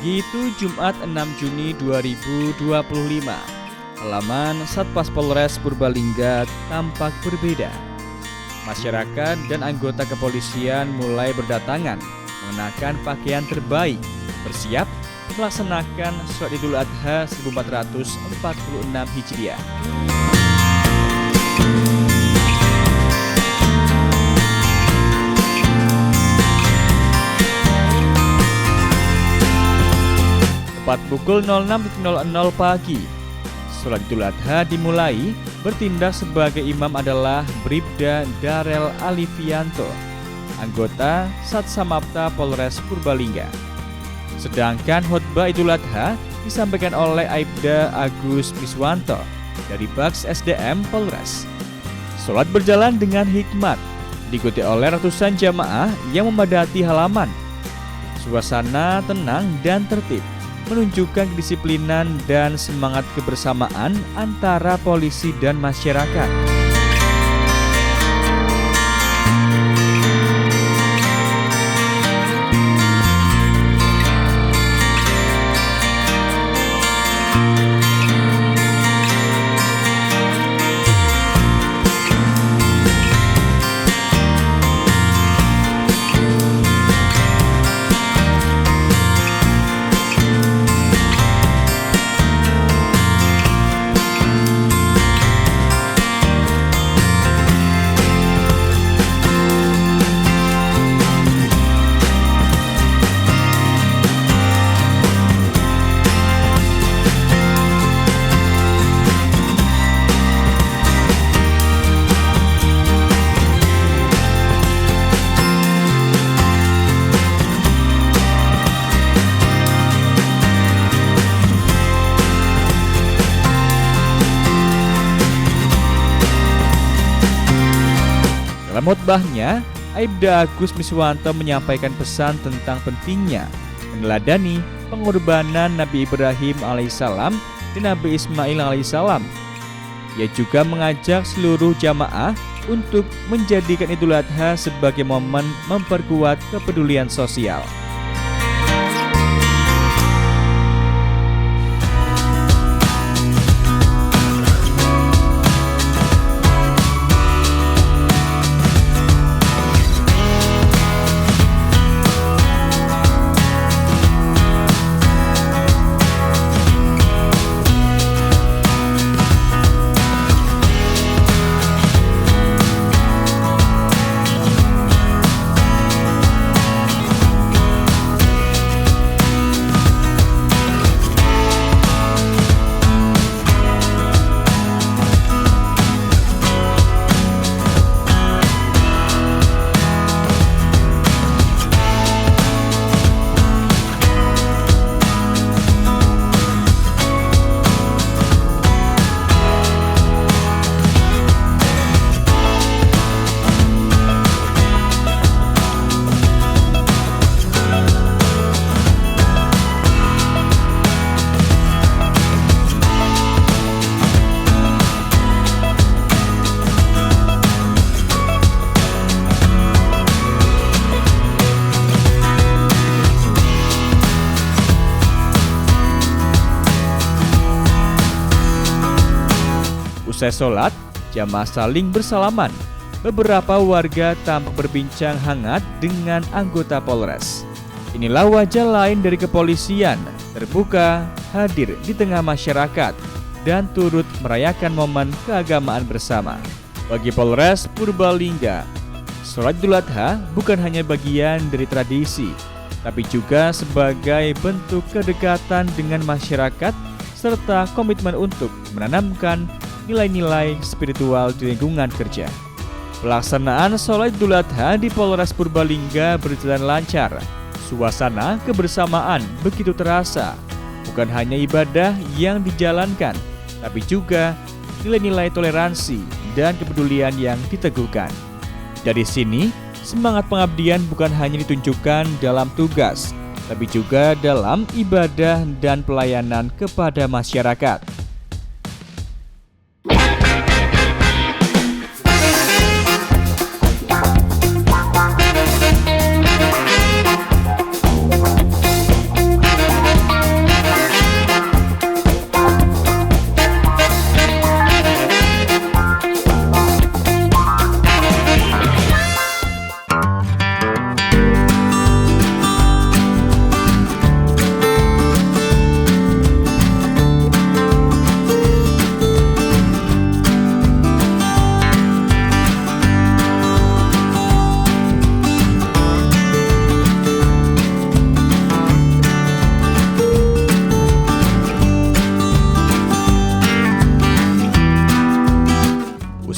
Pagi itu Jumat 6 Juni 2025. Halaman Satpas Polres Purbalingga tampak berbeda. Masyarakat dan anggota kepolisian mulai berdatangan mengenakan pakaian terbaik, bersiap melaksanakan sholat Idul Adha 1446 Hijriah. Tepat pukul 06.00 pagi, sholat Idul Adha dimulai. Bertindak sebagai imam adalah Bribda Darel Alifianto, anggota Satsamapta Polres Purbalingga. Sedangkan khotbah Idul Adha disampaikan oleh Aibda Agus Miswanto dari Baks SDM Polres. Sholat berjalan dengan hikmat, diikuti oleh ratusan jamaah yang memadati halaman. Suasana tenang dan tertib, menunjukkan kedisiplinan dan semangat kebersamaan antara polisi dan masyarakat. Dalam khotbahnya, Aibda Agus Miswanto menyampaikan pesan tentang pentingnya meneladani pengorbanan Nabi Ibrahim alaihissalam dan Nabi Ismail alaihissalam. Ia juga mengajak seluruh jamaah untuk menjadikan Idul Adha sebagai momen memperkuat kepedulian sosial. Usai sholat, jamaah saling bersalaman. Beberapa warga tampak berbincang hangat dengan anggota Polres. Inilah wajah lain dari kepolisian, terbuka, hadir di tengah masyarakat, dan turut merayakan momen keagamaan bersama. Bagi Polres Purbalingga, sholat Idul Adha bukan hanya bagian dari tradisi, tapi juga sebagai bentuk kedekatan dengan masyarakat serta komitmen untuk menanamkan nilai-nilai spiritual di lingkungan kerja. Pelaksanaan sholat Idul Adha di Polres Purbalingga berjalan lancar. Suasana kebersamaan begitu terasa. Bukan hanya ibadah yang dijalankan, tapi juga nilai-nilai toleransi dan kepedulian yang diteguhkan. Dari sini, semangat pengabdian bukan hanya ditunjukkan dalam tugas, tapi juga dalam ibadah dan pelayanan kepada masyarakat.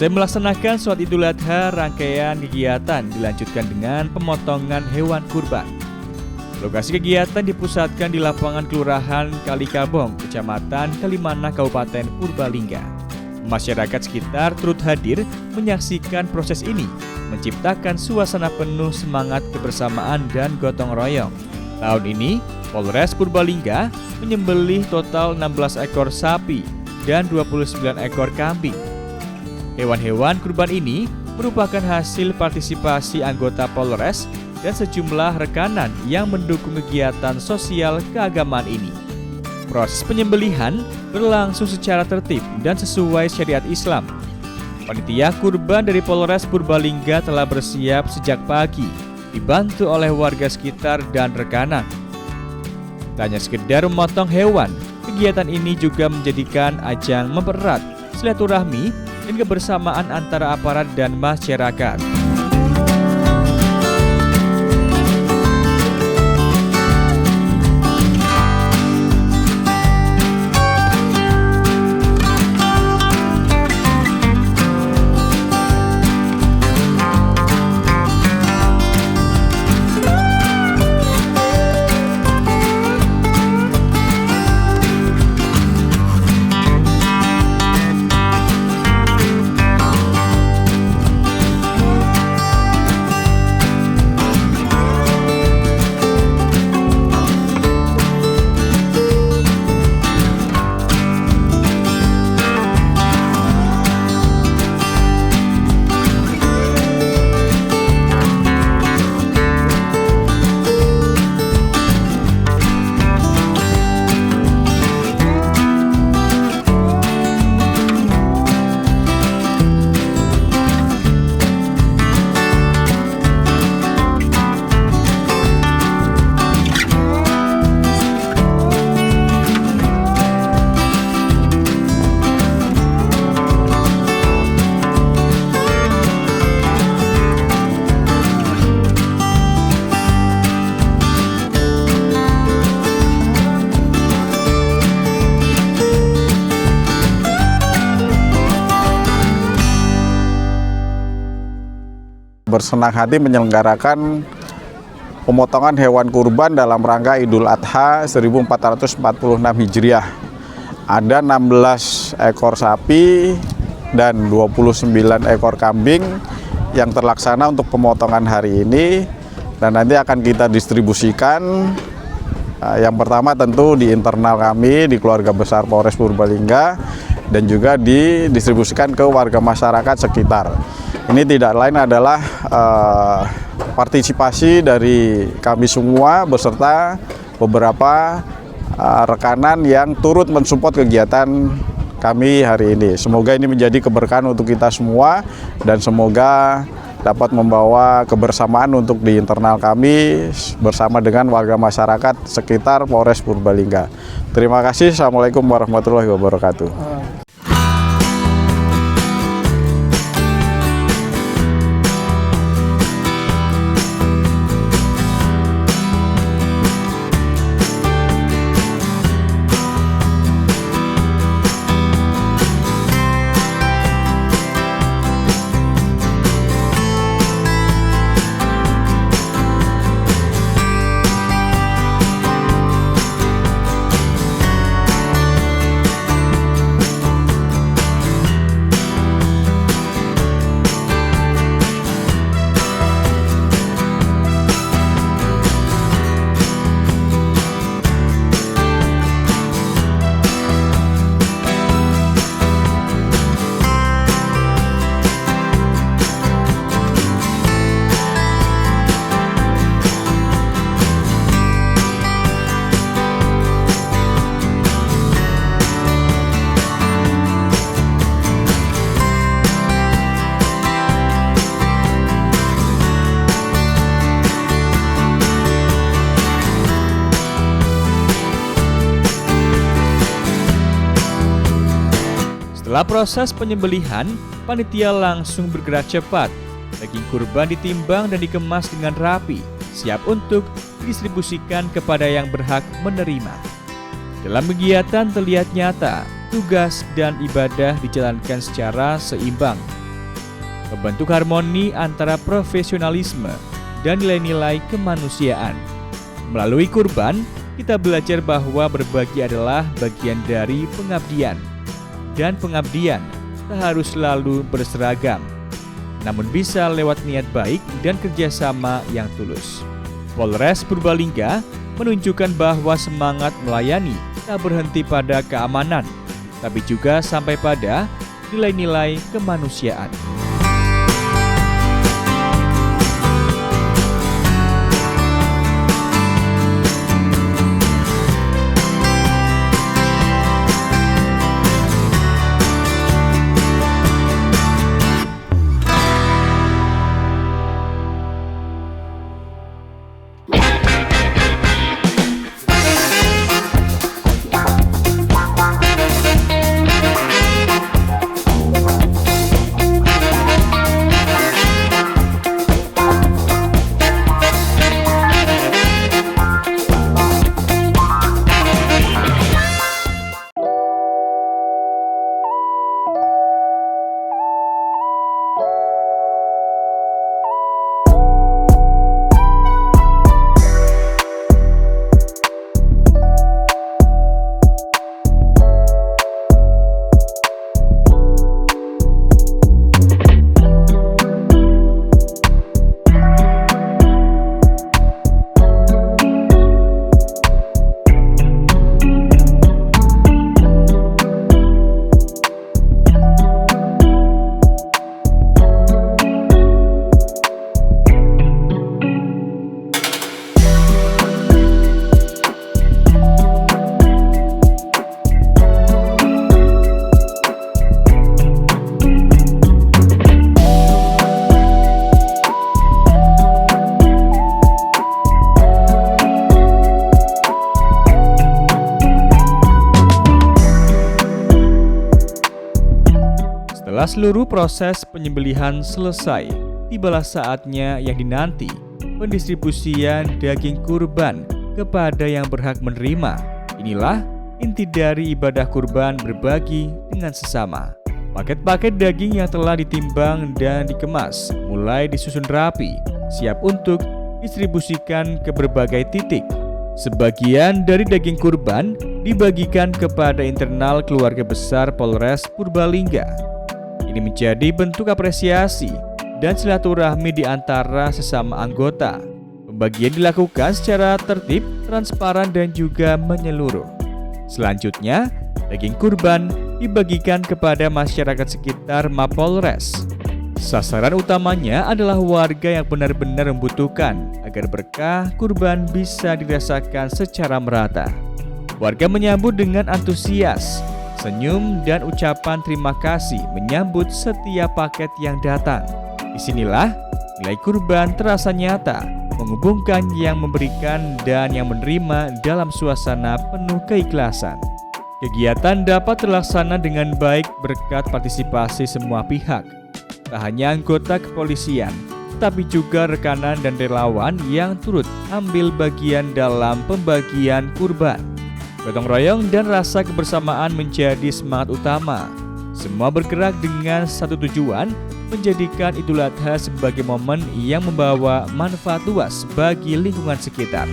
Usai melaksanakan sholat Idul Adha, rangkaian kegiatan dilanjutkan dengan pemotongan hewan kurban. Lokasi kegiatan dipusatkan di lapangan Kelurahan Kalikabong, Kecamatan Kalimana, Kabupaten Purbalingga. Masyarakat sekitar turut hadir menyaksikan proses ini, menciptakan suasana penuh semangat kebersamaan dan gotong royong. Tahun ini, Polres Purbalingga menyembelih total 16 ekor sapi dan 29 ekor kambing. Hewan-hewan kurban ini merupakan hasil partisipasi anggota Polres dan sejumlah rekanan yang mendukung kegiatan sosial keagamaan ini. Proses penyembelihan berlangsung secara tertib dan sesuai syariat Islam. Panitia kurban dari Polres Purbalingga telah bersiap sejak pagi, dibantu oleh warga sekitar dan rekanan. Tak hanya sekedar memotong hewan, kegiatan ini juga menjadikan ajang mempererat silaturahmi dan kebersamaan antara aparat dan masyarakat. Bersenang hati menyelenggarakan pemotongan hewan kurban dalam rangka Idul Adha 1446 Hijriah. Ada 16 ekor sapi dan 29 ekor kambing yang terlaksana untuk pemotongan hari ini, dan nanti akan kita distribusikan. Yang pertama tentu di internal kami, di keluarga besar Polres Purbalingga, dan juga didistribusikan ke warga masyarakat sekitar. Ini tidak lain adalah partisipasi dari kami semua beserta beberapa rekanan yang turut mensupport kegiatan kami hari ini. Semoga ini menjadi keberkahan untuk kita semua dan semoga dapat membawa kebersamaan untuk di internal kami bersama dengan warga masyarakat sekitar Polres Purbalingga. Terima kasih. Assalamualaikum warahmatullahi wabarakatuh. Setelah proses penyembelihan, panitia langsung bergerak cepat. Daging kurban ditimbang dan dikemas dengan rapi, siap untuk didistribusikan kepada yang berhak menerima. Dalam kegiatan terlihat nyata, tugas dan ibadah dijalankan secara seimbang, membentuk harmoni antara profesionalisme dan nilai-nilai kemanusiaan. Melalui kurban, kita belajar bahwa berbagi adalah bagian dari pengabdian, dan pengabdian tak harus selalu berseragam, namun bisa lewat niat baik dan kerjasama yang tulus. Polres Purbalingga menunjukkan bahwa semangat melayani tak berhenti pada keamanan, tapi juga sampai pada nilai-nilai kemanusiaan. Setelah seluruh proses penyembelihan selesai, tibalah saatnya yang dinanti, pendistribusian daging kurban kepada yang berhak menerima. Inilah inti dari ibadah kurban, berbagi dengan sesama. Paket-paket daging yang telah ditimbang dan dikemas mulai disusun rapi, siap untuk distribusikan ke berbagai titik. Sebagian dari daging kurban dibagikan kepada internal keluarga besar Polres Purbalingga. Ini menjadi bentuk apresiasi dan silaturahmi di antara sesama anggota. Pembagian dilakukan secara tertib, transparan, dan juga menyeluruh. Selanjutnya, daging kurban dibagikan kepada masyarakat sekitar Mapolres. Sasaran utamanya adalah warga yang benar-benar membutuhkan agar berkah kurban bisa dirasakan secara merata. Warga menyambut dengan antusias, senyum dan ucapan terima kasih menyambut setiap paket yang datang. Disinilah nilai kurban terasa nyata, menghubungkan yang memberikan dan yang menerima dalam suasana penuh keikhlasan. Kegiatan dapat terlaksana dengan baik berkat partisipasi semua pihak. Tak hanya anggota kepolisian, tapi juga rekanan dan relawan yang turut ambil bagian dalam pembagian kurban. Gotong royong dan rasa kebersamaan menjadi semangat utama. Semua bergerak dengan satu tujuan, menjadikan Idul Adha sebagai momen yang membawa manfaat luas bagi lingkungan sekitar.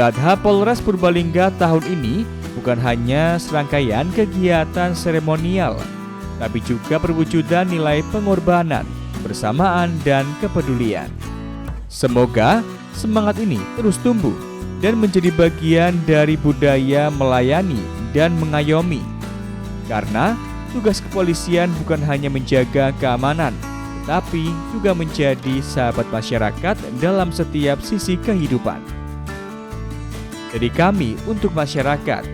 Idul Adha Polres Purbalingga tahun ini bukan hanya serangkaian kegiatan seremonial, tapi juga perwujudan nilai pengorbanan, kebersamaan, dan kepedulian. Semoga semangat ini terus tumbuh dan menjadi bagian dari budaya melayani dan mengayomi. Karena tugas kepolisian bukan hanya menjaga keamanan, tetapi juga menjadi sahabat masyarakat dalam setiap sisi kehidupan. Dari kami untuk masyarakat,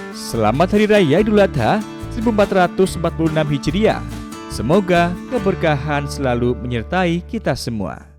selamat Hari Raya Idul Adha 1446 Hijriah. Semoga keberkahan selalu menyertai kita semua.